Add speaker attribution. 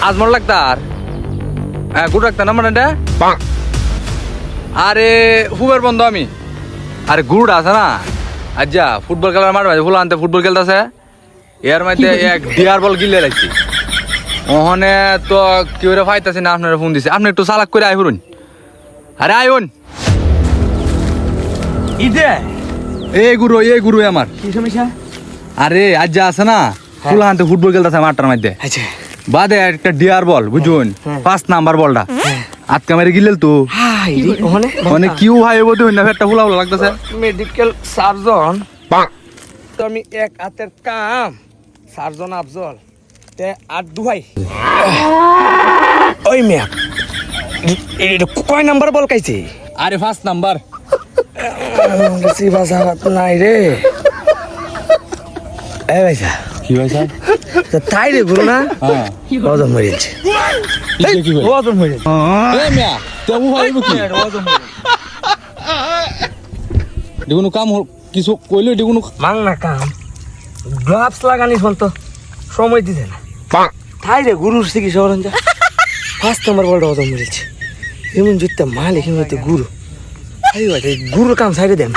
Speaker 1: Ajmal doctor good doctor number এটা আরে হুবের বন্ধু আমি আরে গুড আছে না আচ্ছা ফুটবল খেলার মাঠ ফুল আনতে ফুটবল খেলতেছে এর মধ্যে এক ডিয়ার বল গিলে লাগছি ওখানে তো কেউ ফাইতেছে না আপনারা ফোন দিছে আপনি একটু চালাক করে আইহুন আরে আইন
Speaker 2: ইদে
Speaker 1: এই গুরু আমার
Speaker 2: কি সমস্যা
Speaker 1: আরে আজ যা আছে না ফুল আনতে ফুটবল খেলতেছে মাঠটার মধ্যে
Speaker 2: আচ্ছা
Speaker 1: বাদে একটা ডিয়ার বল বুঝুন 5 নাম্বার বলটা আজকে মেরে গিলেল তো
Speaker 2: হাই রে ওখানে
Speaker 1: মানে কিউ ভাই বলতে না একটা ফুলা ফুলা লাগতেছে
Speaker 2: মেডিকেল সার্জন তো আমি এক হাতের কাম সার্জন আফজল তে আর দুহাই ওই মিয়া এটা কয় নাম্বার বল কাইছে
Speaker 1: আরে 5 নাম্বার
Speaker 2: বেশি ভাষা নাই রে এ ভাইসা
Speaker 1: কি ভাই স্যার
Speaker 2: তো তাই রে গুরু না
Speaker 1: হ্যাঁ
Speaker 2: ওজন মরেছে
Speaker 1: কি ভাই
Speaker 2: ওজন মরেছে
Speaker 1: এই মিয়া তেমু ভাই কি
Speaker 2: ওজন মরেছে
Speaker 1: দেখুন কাম কিছু কইলো দেখুন
Speaker 2: মাং না কাম গ্লাভস লাগানি তো সময় দিতে না তাই রে গুরুর চিকিৎসা করেন যা 5 নাম্বার বলটা ওজন মরেছে এমন জুতা মাল এখানে হইতে গুরু গুরুর কাম সাইডে দেন